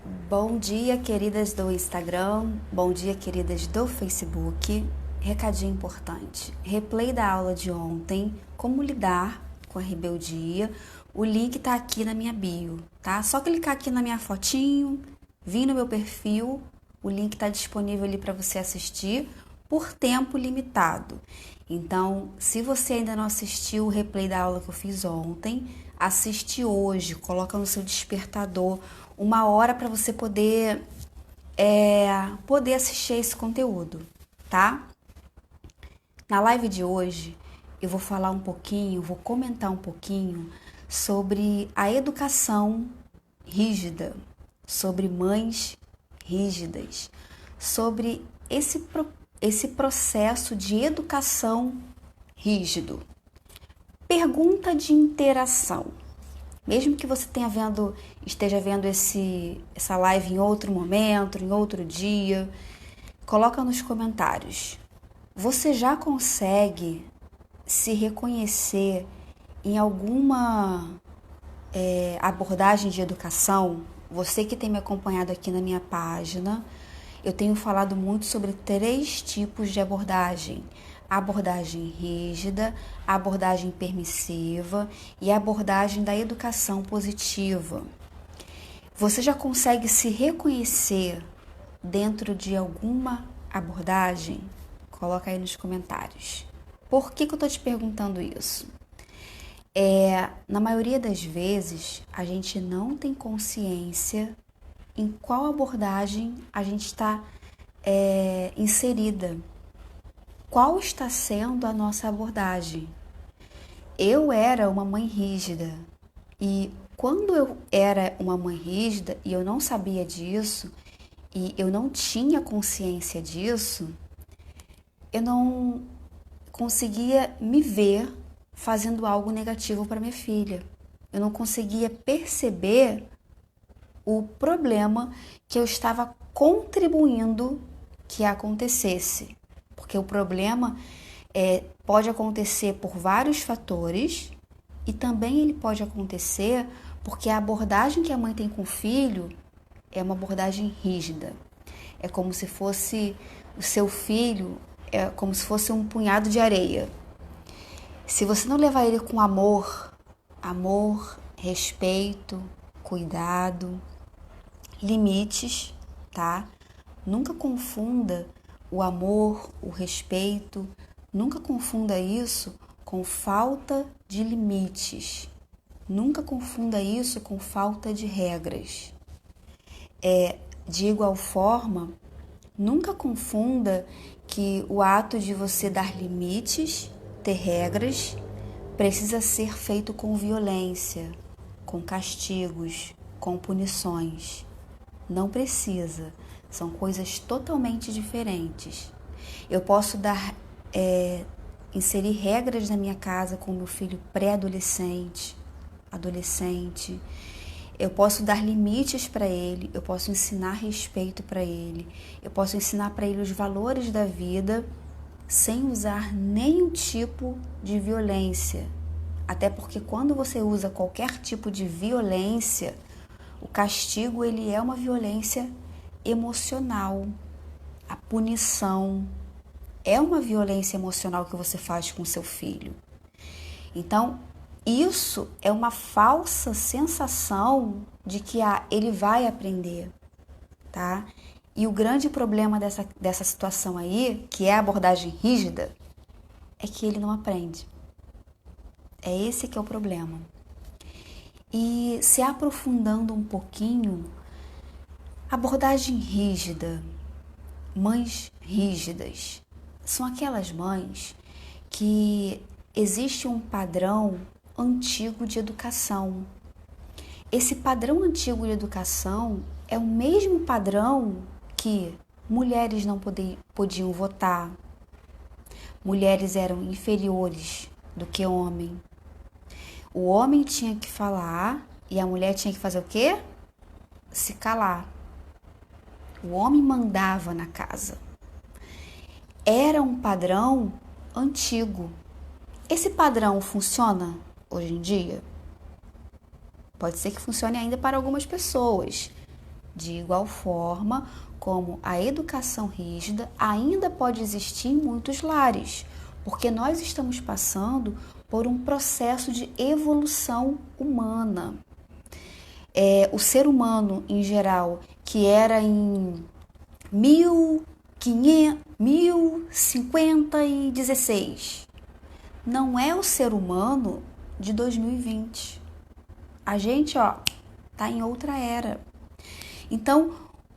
Bom dia, queridas do Instagram, bom dia, queridas do Facebook. Recadinho importante: replay da aula de ontem, como lidar com a rebeldia. O link tá aqui na minha bio, tá? Só clicar aqui na minha fotinho, vir no meu perfil, o link tá disponível ali para você assistir por tempo limitado. Então, se você ainda não assistiu o replay da aula que eu fiz ontem, assiste hoje, coloca no seu despertador 1 hora para você poder assistir esse conteúdo, tá? Na live de hoje, eu vou falar um pouquinho, vou comentar um pouquinho sobre a educação rígida, sobre mães rígidas, sobre esse processo de educação rígido. Pergunta de interação. Mesmo que você esteja vendo essa live em outro momento, em outro dia, coloca nos comentários. Você já consegue se reconhecer em alguma abordagem de educação? Você que tem me acompanhado aqui na minha página, eu tenho falado muito sobre 3 tipos de abordagem: a abordagem rígida, a abordagem permissiva e a abordagem da educação positiva. Você já consegue se reconhecer dentro de alguma abordagem? Coloca aí nos comentários. Por que eu estou te perguntando isso? Na maioria das vezes, a gente não tem consciência em qual abordagem a gente está inserida. Qual está sendo a nossa abordagem? Eu era uma mãe rígida e quando eu era uma mãe rígida e eu não sabia disso e eu não tinha consciência disso, eu não conseguia me ver fazendo algo negativo para minha filha. Eu não conseguia perceber o problema que eu estava contribuindo que acontecesse. Porque o problema pode acontecer por vários fatores e também ele pode acontecer porque a abordagem que a mãe tem com o filho é uma abordagem rígida. É como se fosse o seu filho, é como se fosse um punhado de areia. Se você não levar ele com amor, respeito, cuidado, limites, tá? Nunca confunda o amor, o respeito, nunca confunda isso com falta de limites. Nunca confunda isso com falta de regras. De igual forma, nunca confunda que o ato de você dar limites, ter regras, precisa ser feito com violência, com castigos, com punições. Não precisa. São coisas totalmente diferentes. Eu posso inserir regras na minha casa com meu filho pré-adolescente, adolescente. Eu posso dar limites para ele, eu posso ensinar respeito para ele, eu posso ensinar para ele os valores da vida sem usar nenhum tipo de violência. Até porque quando você usa qualquer tipo de violência, o castigo ele é uma violência emocional. A punição é uma violência emocional que você faz com seu filho. Então, isso é uma falsa sensação de que ele vai aprender, tá? E o grande problema dessa situação aí, que é a abordagem rígida, é que ele não aprende. É esse que é o problema. E se aprofundando um pouquinho, abordagem rígida, mães rígidas, são aquelas mães que existe um padrão antigo de educação. Esse padrão antigo de educação é o mesmo padrão que mulheres não podiam votar, mulheres eram inferiores do que homem. O homem tinha que falar e a mulher tinha que fazer o quê? Se calar. O homem mandava na casa. Era um padrão antigo. Esse padrão funciona hoje em dia? Pode ser que funcione ainda para algumas pessoas, De igual forma como a educação rígida ainda pode existir em muitos lares, porque nós estamos passando por um processo de evolução humana. O ser humano, em geral, que era em 1050 e 16, não é o ser humano de 2020. A gente, tá em outra era. Então,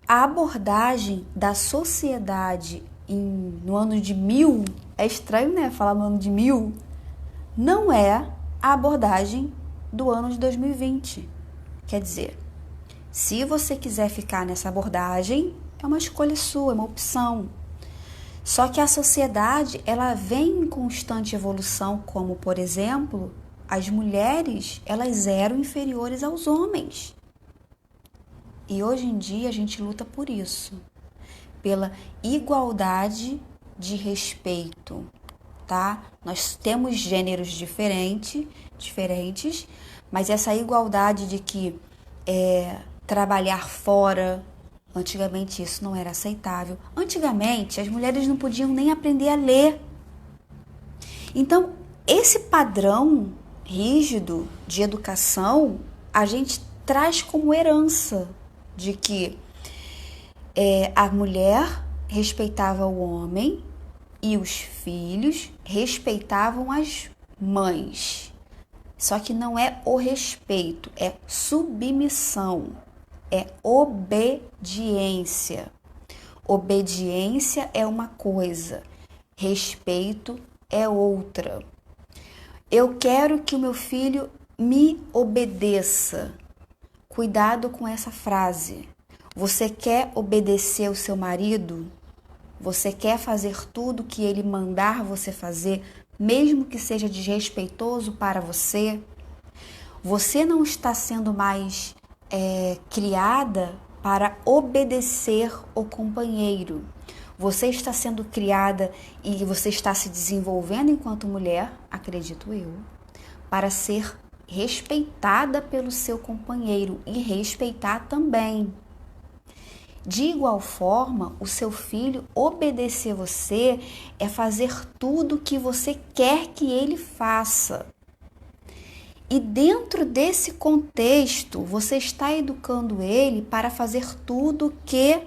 a abordagem da sociedade no ano de 1000, é estranho, né, falar no ano de 1000, não é a abordagem do ano de 2020. Quer dizer, se você quiser ficar nessa abordagem, é uma escolha sua, é uma opção. Só que a sociedade, ela vem em constante evolução, como, por exemplo, as mulheres, elas eram inferiores aos homens. E hoje em dia a gente luta por isso, pela igualdade de respeito, tá? Nós temos gêneros diferentes, mas essa igualdade de que trabalhar fora, antigamente isso não era aceitável. Antigamente as mulheres não podiam nem aprender a ler. Então, esse padrão rígido de educação, a gente traz como herança de que a mulher respeitava o homem e os filhos respeitavam as mães. Só que não é o respeito, é submissão, é obediência. Obediência é uma coisa, respeito é outra. Eu quero que o meu filho me obedeça. Cuidado com essa frase. Você quer obedecer o seu marido? Você quer fazer tudo que ele mandar você fazer, mesmo que seja desrespeitoso para você? Você não está sendo mais criada para obedecer o companheiro. Você está sendo criada e você está se desenvolvendo enquanto mulher, acredito eu, para ser respeitada pelo seu companheiro e respeitar também. De igual forma, o seu filho obedecer você é fazer tudo o que você quer que ele faça. E dentro desse contexto, você está educando ele para fazer tudo o que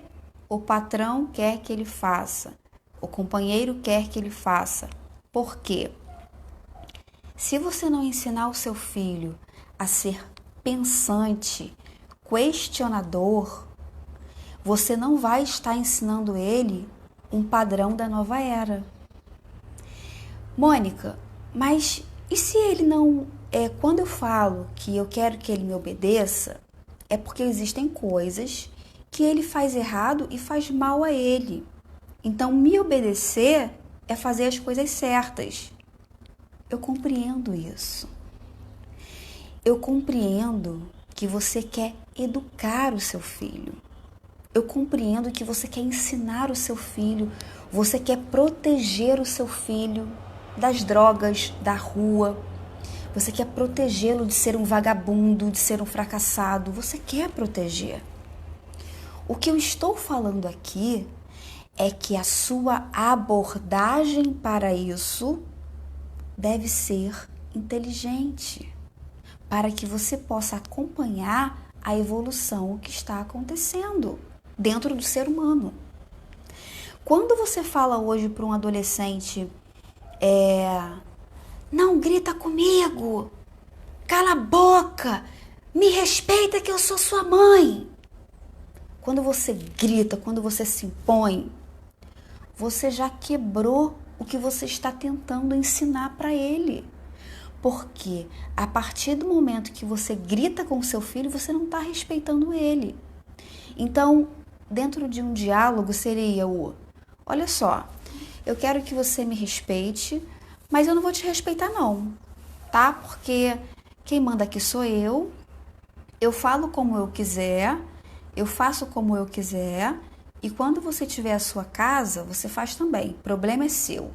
o patrão quer que ele faça, o companheiro quer que ele faça. Por quê? Se você não ensinar o seu filho a ser pensante, questionador, você não vai estar ensinando ele um padrão da nova era. Mônica, mas e se ele não... quando eu falo que eu quero que ele me obedeça, é porque existem coisas que ele faz errado e faz mal a ele. Então, me obedecer é fazer as coisas certas. Eu compreendo isso. Eu compreendo que você quer educar o seu filho. Eu compreendo que você quer ensinar o seu filho, você quer proteger o seu filho das drogas, da rua. Você quer protegê-lo de ser um vagabundo, de ser um fracassado. Você quer proteger. O que eu estou falando aqui é que a sua abordagem para isso deve ser inteligente, para que você possa acompanhar a evolução que está acontecendo dentro do ser humano. Quando você fala hoje para um adolescente, não grita comigo, cala a boca, me respeita que eu sou sua mãe. Quando você grita, quando você se impõe, você já quebrou o que você está tentando ensinar para ele. Porque a partir do momento que você grita com o seu filho, você não está respeitando ele. Então, dentro de um diálogo seria olha só, eu quero que você me respeite, mas eu não vou te respeitar não, tá? Porque quem manda aqui sou eu falo como eu quiser, eu faço como eu quiser, e quando você tiver a sua casa, você faz também, o problema é seu.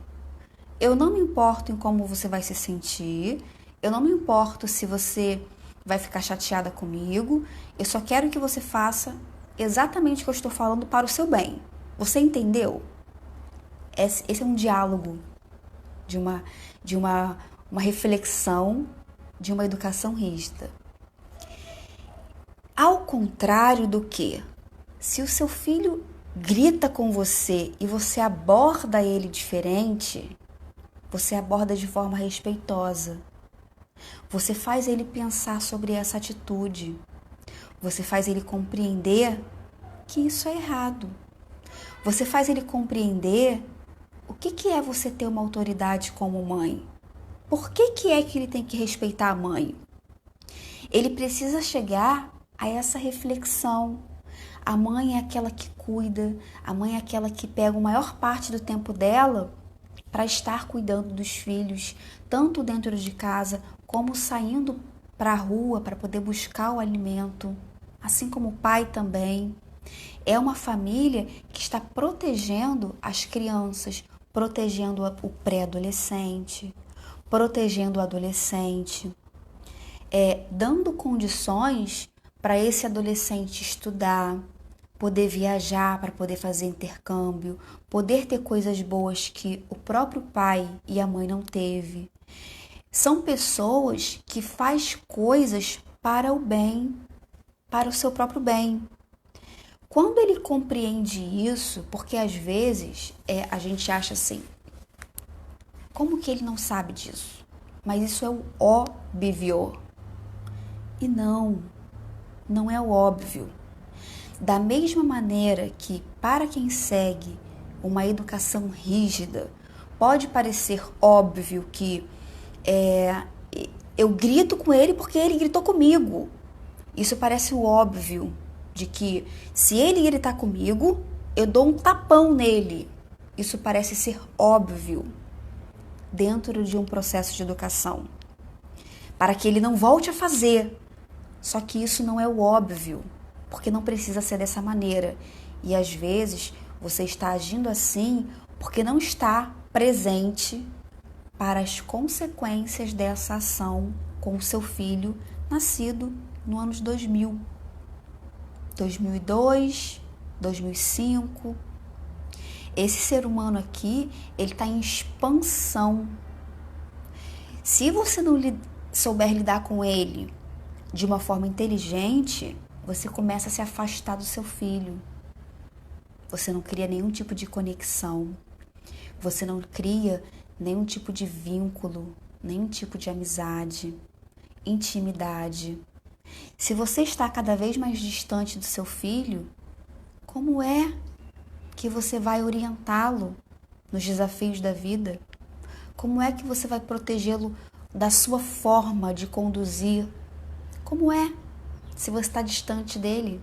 Eu não me importo em como você vai se sentir, eu não me importo se você vai ficar chateada comigo, eu só quero que você faça exatamente o que eu estou falando para o seu bem. Você entendeu? Esse é um diálogo de uma reflexão de uma educação rígida. Ao contrário do que, se o seu filho grita com você e você aborda ele diferente, você aborda de forma respeitosa. Você faz ele pensar sobre essa atitude. Você faz ele compreender que isso é errado. Você faz ele compreender o que é você ter uma autoridade como mãe. Por que é que ele tem que respeitar a mãe? Ele precisa chegar a essa reflexão. A mãe é aquela que cuida, a mãe é aquela que pega a maior parte do tempo dela para estar cuidando dos filhos, tanto dentro de casa como saindo para a rua para poder buscar o alimento, assim como o pai também. É uma família que está protegendo as crianças, protegendo o pré-adolescente, protegendo o adolescente, dando condições para esse adolescente estudar, poder viajar para poder fazer intercâmbio, poder ter coisas boas que o próprio pai e a mãe não teve. São pessoas que fazem coisas para o bem, para o seu próprio bem. Quando ele compreende isso, porque às vezes a gente acha assim, como que ele não sabe disso? Mas isso é o óbvio. E não é o óbvio. Da mesma maneira que, para quem segue uma educação rígida, pode parecer óbvio que eu grito com ele porque ele gritou comigo. Isso parece o óbvio de que, se ele gritar comigo, eu dou um tapão nele. Isso parece ser óbvio dentro de um processo de educação, para que ele não volte a fazer. Só que isso não é o óbvio, porque não precisa ser dessa maneira. E às vezes você está agindo assim porque não está presente para as consequências dessa ação com o seu filho nascido no ano de 2000, 2002, 2005. Esse ser humano aqui, ele está em expansão. Se você não souber lidar com ele de uma forma inteligente, você começa a se afastar do seu filho. Você não cria nenhum tipo de conexão. Você não cria nenhum tipo de vínculo, nenhum tipo de amizade, intimidade. Se você está cada vez mais distante do seu filho, como é que você vai orientá-lo nos desafios da vida? Como é que você vai protegê-lo da sua forma de conduzir? Como é se você está distante dele?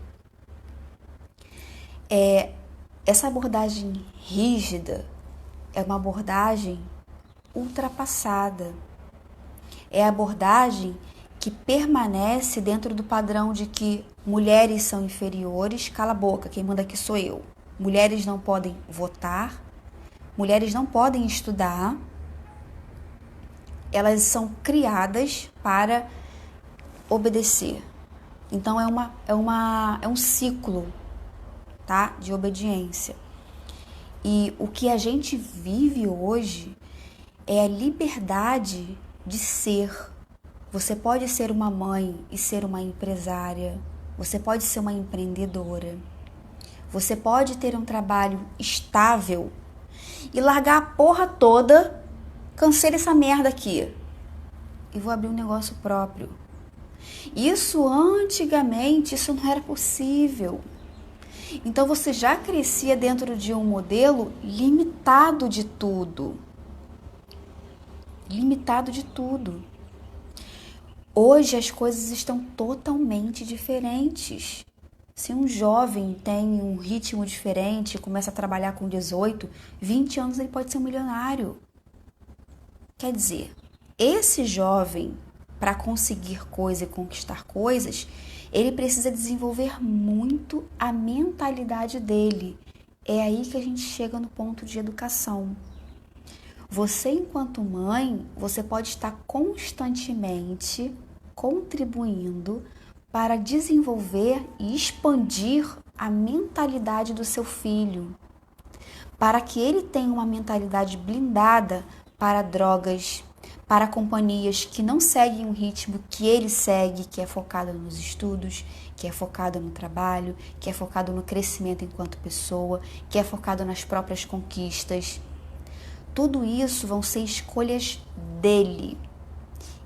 Essa abordagem rígida é uma abordagem ultrapassada. É a abordagem que permanece dentro do padrão de que mulheres são inferiores. Cala a boca, quem manda aqui sou eu. Mulheres não podem votar, mulheres não podem estudar. Elas são criadas para obedecer. Então é um ciclo, tá, de obediência. E o que a gente vive hoje é a liberdade de ser. Você pode ser uma mãe e ser uma empresária. Você pode ser uma empreendedora. Você pode ter um trabalho estável e largar a porra toda. Cansei dessa merda aqui e vou abrir um negócio próprio. Isso antigamente, isso não era possível. Então você já crescia dentro de um modelo limitado de tudo. Limitado de tudo. Hoje as coisas estão totalmente diferentes. Se um jovem tem um ritmo diferente, começa a trabalhar com 18, 20 anos, ele pode ser um milionário. Quer dizer, esse jovem, para conseguir coisa e conquistar coisas, ele precisa desenvolver muito a mentalidade dele. É aí que a gente chega no ponto de educação. Você, enquanto mãe, você pode estar constantemente contribuindo para desenvolver e expandir a mentalidade do seu filho, para que ele tenha uma mentalidade blindada para drogas, para companhias que não seguem o ritmo que ele segue, que é focado nos estudos, que é focado no trabalho, que é focado no crescimento enquanto pessoa, que é focado nas próprias conquistas. Tudo isso vão ser escolhas dele.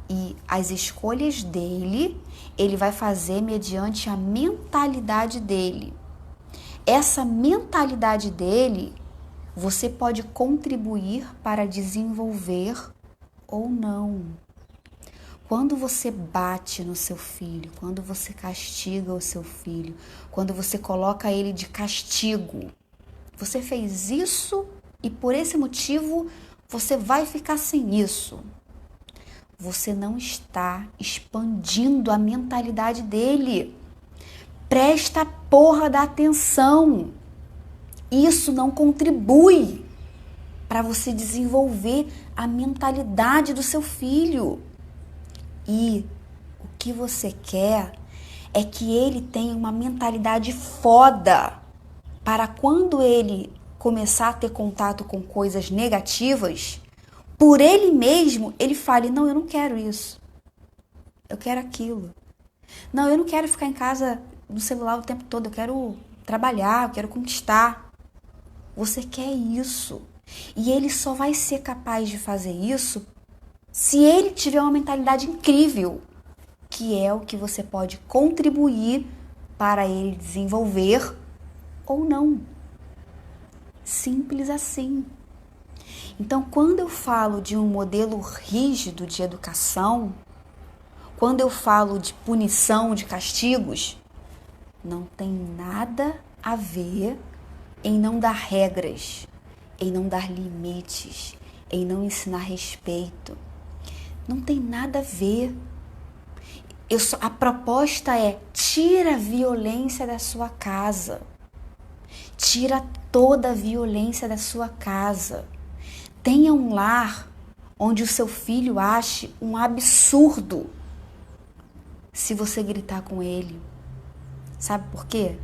E as escolhas dele, ele vai fazer mediante a mentalidade dele. Essa mentalidade dele, você pode contribuir para desenvolver ou não. Quando você bate no seu filho, quando você castiga o seu filho, quando você coloca ele de castigo, você fez isso e por esse motivo você vai ficar sem isso. Você não está expandindo a mentalidade dele. Presta a porra da atenção. Isso não contribui para você desenvolver a mentalidade do seu filho. E o que você quer é que ele tenha uma mentalidade foda para quando ele começar a ter contato com coisas negativas, por ele mesmo, ele fale, não, eu não quero isso. Eu quero aquilo. Não, eu não quero ficar em casa no celular o tempo todo, eu quero trabalhar, eu quero conquistar. Você quer isso. E ele só vai ser capaz de fazer isso se ele tiver uma mentalidade incrível, que é o que você pode contribuir para ele desenvolver ou não. Simples assim. Então, quando eu falo de um modelo rígido de educação, quando eu falo de punição, de castigos, não tem nada a ver em não dar regras, em não dar limites, em não ensinar respeito. Não tem nada a ver. A proposta é: tira a violência da sua casa. Tira toda a violência da sua casa. Tenha um lar onde o seu filho ache um absurdo se você gritar com ele. Sabe por quê?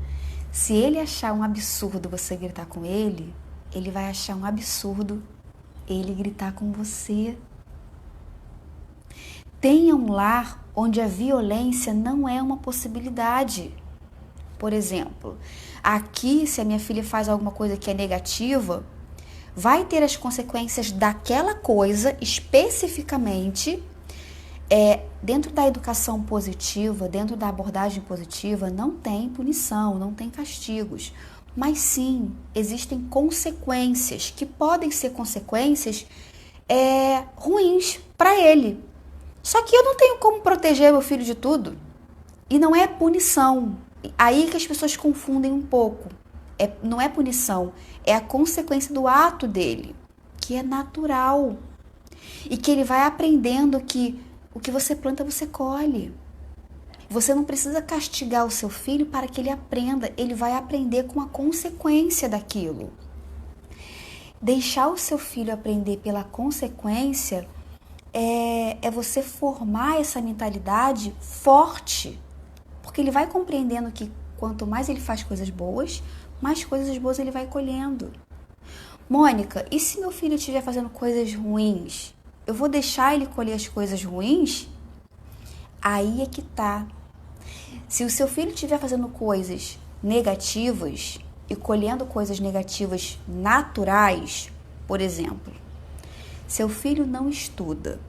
Se ele achar um absurdo você gritar com ele, ele vai achar um absurdo ele gritar com você. Tenha um lar onde a violência não é uma possibilidade. Por exemplo, aqui, se a minha filha faz alguma coisa que é negativa, vai ter as consequências daquela coisa especificamente. Dentro da educação positiva, dentro da abordagem positiva, não tem punição, não tem castigos. Mas sim, existem consequências que podem ser consequências ruins para ele. Só que eu não tenho como proteger meu filho de tudo. E não é punição. Aí que as pessoas confundem um pouco. Não é punição, é a consequência do ato dele, que é natural. E que ele vai aprendendo que o que você planta, você colhe. Você não precisa castigar o seu filho para que ele aprenda. Ele vai aprender com a consequência daquilo. Deixar o seu filho aprender pela consequência é você formar essa mentalidade forte. Porque ele vai compreendendo que quanto mais ele faz coisas boas, mais coisas boas ele vai colhendo. Mônica, e se meu filho estiver fazendo coisas ruins? Eu vou deixar ele colher as coisas ruins? Aí é que tá. Se o seu filho estiver fazendo coisas negativas e colhendo coisas negativas naturais, por exemplo, seu filho não estuda,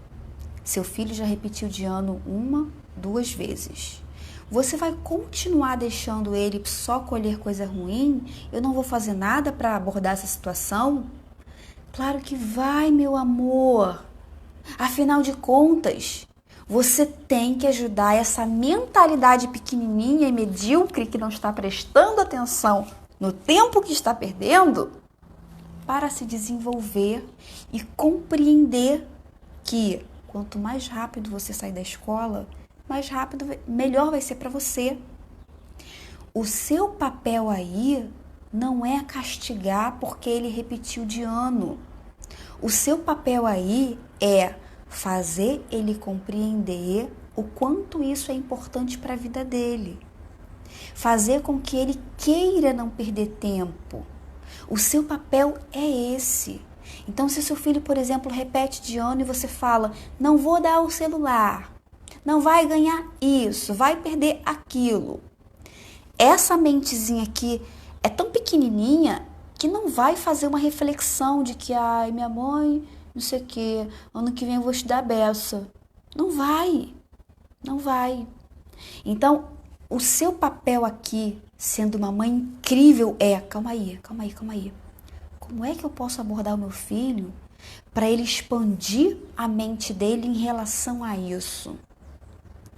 seu filho já repetiu de ano 1, 2 vezes. Você vai continuar deixando ele só colher coisa ruim? Eu não vou fazer nada para abordar essa situação? Claro que vai, meu amor. Afinal de contas, você tem que ajudar essa mentalidade pequenininha e medíocre que não está prestando atenção no tempo que está perdendo para se desenvolver e compreender que quanto mais rápido você sair da escola, mais rápido, melhor vai ser para você. O seu papel aí não é castigar porque ele repetiu de ano. O seu papel aí é fazer ele compreender o quanto isso é importante para a vida dele. fazer com que ele queira não perder tempo. O seu papel é esse. Então, se seu filho, por exemplo, repete de ano e você fala, não vou dar o celular, não vai ganhar isso, vai perder aquilo. Essa mentezinha aqui é tão pequenininha que não vai fazer uma reflexão de que, ai, minha mãe, não sei o quê, ano que vem eu vou estudar a beça. Não vai, não vai. Então, o seu papel aqui, sendo uma mãe incrível, é, calma aí. Como é que eu posso abordar o meu filho para ele expandir a mente dele em relação a isso?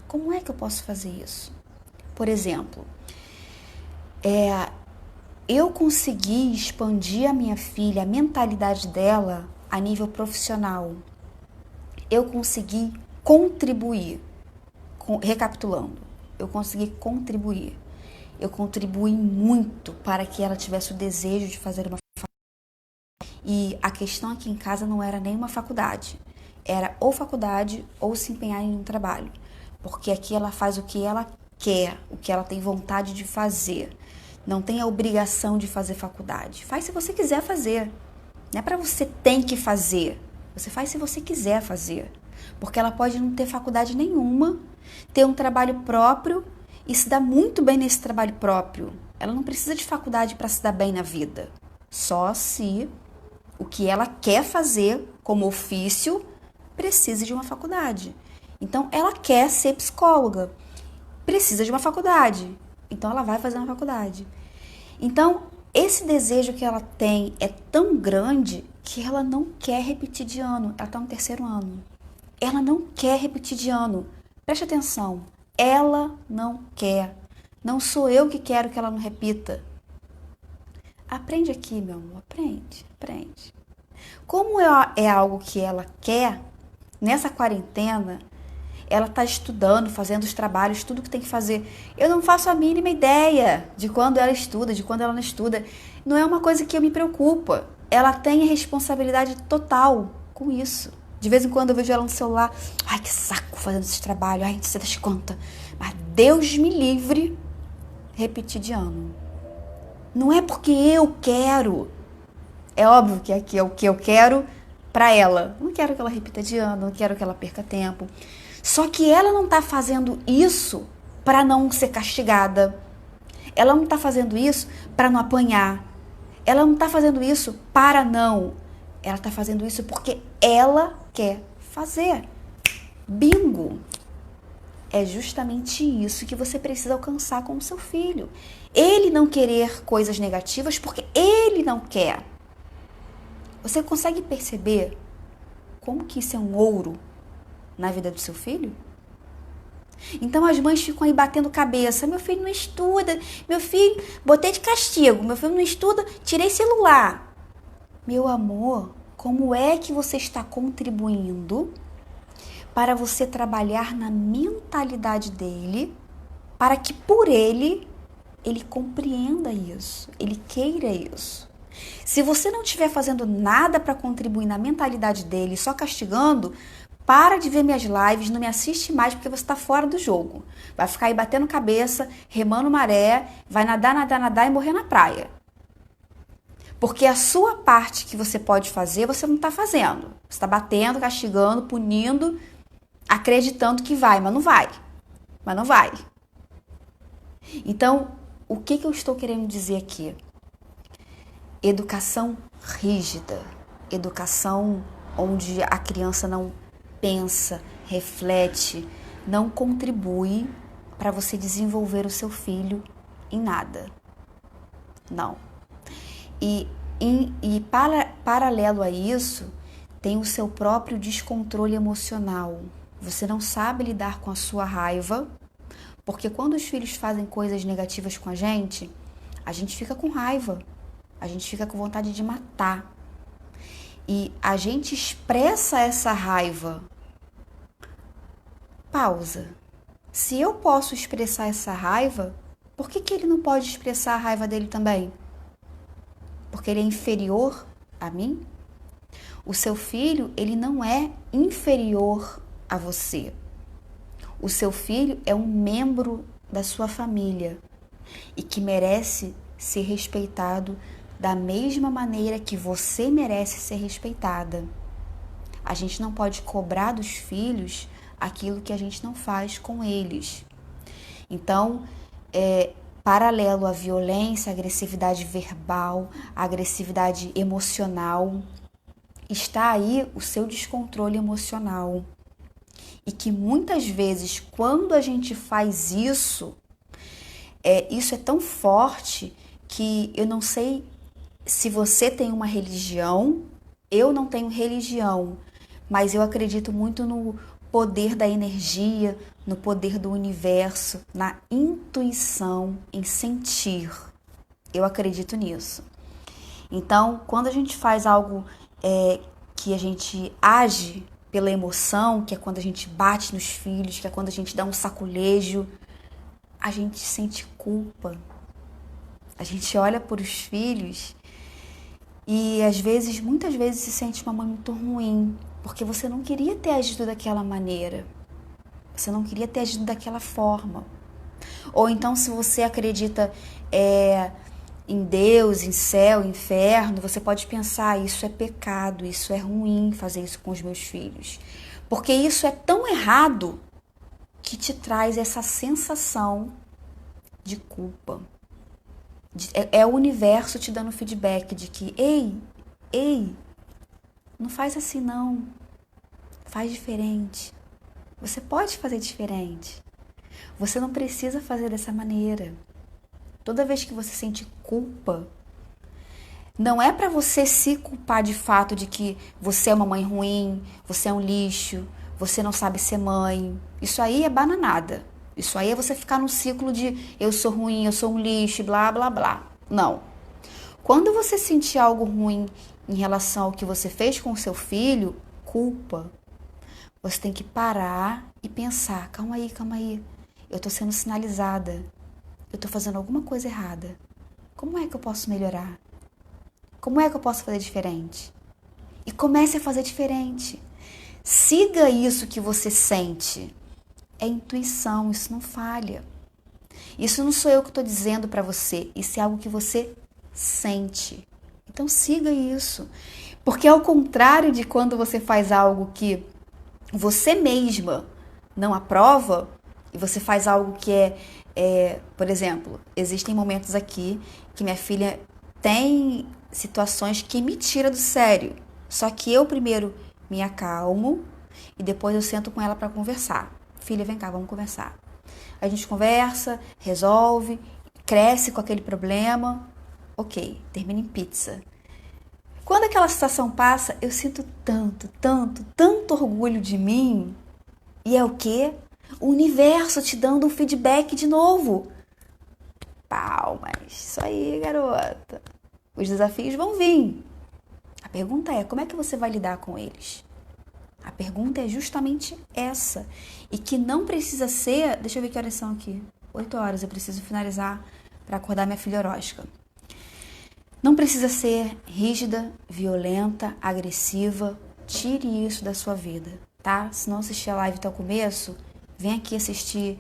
Como é que eu posso fazer isso? Por exemplo, eu consegui expandir a minha filha, a mentalidade dela a nível profissional. Eu consegui contribuir. Recapitulando, eu consegui contribuir. Eu contribuí muito para que ela tivesse o desejo de fazer uma faculdade. E a questão aqui em casa não era nem uma faculdade. Era ou faculdade ou se empenhar em um trabalho. Porque aqui ela faz o que ela quer, o que ela tem vontade de fazer. Não tem a obrigação de fazer faculdade. Faz se você quiser fazer. Não é para você tem que fazer. Você faz se você quiser fazer. Porque ela pode não ter faculdade nenhuma, ter um trabalho próprio e se dar muito bem nesse trabalho próprio. Ela não precisa de faculdade para se dar bem na vida. Só se o que ela quer fazer como ofício precisa de uma faculdade. Então, ela quer ser psicóloga, precisa de uma faculdade. Então, ela vai fazer uma faculdade. Então, esse desejo que ela tem é tão grande que ela não quer repetir de ano. Ela está no 3º ano. Ela não quer repetir de ano. Preste atenção. Ela não quer. Não sou eu que quero que ela não repita. Aprende aqui, meu amor. Aprende. Como é algo que ela quer, nessa quarentena, ela está estudando, fazendo os trabalhos, tudo que tem que fazer. Eu não faço a mínima ideia de quando ela estuda, de quando ela não estuda. Não é uma coisa que eu me preocupa. Ela tem a responsabilidade total com isso. De vez em quando eu vejo ela no celular. Ai, que saco fazendo esse trabalho. Ai, você dá conta. Mas Deus me livre repetir de ano. Não é porque eu quero. É óbvio que aqui é o que eu quero para ela. Não quero que ela repita de ano, não quero que ela perca tempo. Só que ela não está fazendo isso para não ser castigada. Ela não está fazendo isso para não apanhar. Ela não está fazendo isso para não. Ela está fazendo isso porque ela quer fazer. Bingo! É justamente isso que você precisa alcançar com o seu filho. Ele não querer coisas negativas porque ele não quer. Você consegue perceber como que isso é um ouro na vida do seu filho? Então as mães ficam aí batendo cabeça. Meu filho não estuda. Meu filho, botei de castigo. Meu filho não estuda, tirei celular. Meu amor, como é que você está contribuindo para você trabalhar na mentalidade dele, para que por ele compreenda isso, ele queira isso? Se você não estiver fazendo nada para contribuir na mentalidade dele, só castigando, para de ver minhas lives, não me assiste mais porque você está fora do jogo. Vai ficar aí batendo cabeça, remando maré, vai nadar e morrer na praia. Porque a sua parte que você pode fazer, você não está fazendo. Você está batendo, castigando, punindo, acreditando que vai, mas não vai. Mas não vai. Então, o que eu estou querendo dizer aqui? Educação rígida. Educação onde a criança não pensa, reflete, não contribui para você desenvolver o seu filho em nada. Não. E paralelo a isso, tem o seu próprio descontrole emocional. Você não sabe lidar com a sua raiva, porque quando os filhos fazem coisas negativas com a gente fica com raiva, a gente fica com vontade de matar. E a gente expressa essa raiva. Pausa. Se eu posso expressar essa raiva, por que ele não pode expressar a raiva dele também? Porque ele é inferior a mim? O seu filho, ele não é inferior a você. O seu filho é um membro da sua família. e que merece ser respeitado da mesma maneira que você merece ser respeitada. A gente não pode cobrar dos filhos aquilo que a gente não faz com eles. Então, paralelo à violência, à agressividade verbal, à agressividade emocional, está aí o seu descontrole emocional. E que muitas vezes, quando a gente faz isso, isso é tão forte que eu não sei se você tem uma religião, eu não tenho religião, mas eu acredito muito no poder da energia, no poder do universo, na intuição, em sentir. Eu acredito nisso. Então, quando a gente faz algo que a gente age pela emoção, que é quando a gente bate nos filhos, que é quando a gente dá um saculejo, a gente sente culpa. A gente olha para os filhos e muitas vezes se sente uma mãe muito ruim, porque você não queria ter agido daquela maneira. Você não queria ter agido daquela forma. Ou então, se você acredita em Deus, em céu, inferno, você pode pensar, isso é pecado, isso é ruim fazer isso com os meus filhos. Porque isso é tão errado que te traz essa sensação de culpa. É o universo te dando feedback de que, ei, não faz assim não, faz diferente. Você pode fazer diferente. Você não precisa fazer dessa maneira. Toda vez que você sente culpa, não é para você se culpar de fato de que você é uma mãe ruim, você é um lixo, você não sabe ser mãe. Isso aí é bananada. Isso aí é você ficar num ciclo de eu sou ruim, eu sou um lixo, blá, blá, blá. Não. Quando você sentir algo ruim em relação ao que você fez com o seu filho, culpa. Você tem que parar e pensar, calma aí. Eu tô sendo sinalizada. Eu tô fazendo alguma coisa errada. Como é que eu posso melhorar? Como é que eu posso fazer diferente? E comece a fazer diferente. Siga isso que você sente. É intuição, isso não falha. Isso não sou eu que estou dizendo para você, isso é algo que você sente. Então siga isso. Porque ao contrário de quando você faz algo que você mesma não aprova, e você faz algo que por exemplo, existem momentos aqui que minha filha tem situações que me tira do sério. Só que eu primeiro me acalmo e depois eu sento com ela para conversar. Filha, vem cá, vamos conversar. A gente conversa, resolve, cresce com aquele problema. Ok, termina em pizza. Quando aquela situação passa, eu sinto tanto orgulho de mim. E é o quê? O universo te dando um feedback de novo. Palmas. Isso aí, garota. Os desafios vão vir. A pergunta é, como é que você vai lidar com eles? A pergunta é justamente essa. E que não precisa ser... Deixa eu ver que horas são aqui. 8 horas, eu preciso finalizar para acordar minha filha Orosca. Não precisa ser rígida, violenta, agressiva. Tire isso da sua vida, tá? Se não assistir a live até o começo, vem aqui assistir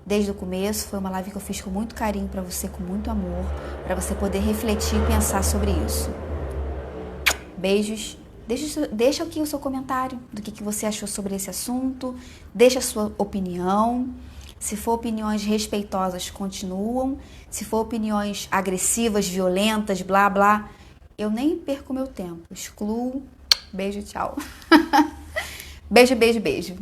desde o começo. Foi uma live que eu fiz com muito carinho para você, com muito amor, para você poder refletir e pensar sobre isso. Beijos. Deixa aqui o seu comentário do que você achou sobre esse assunto. Deixa a sua opinião. Se for opiniões respeitosas, continuam. Se for opiniões agressivas, violentas, blá, blá, eu nem perco meu tempo. Excluo. Beijo, tchau. Beijo.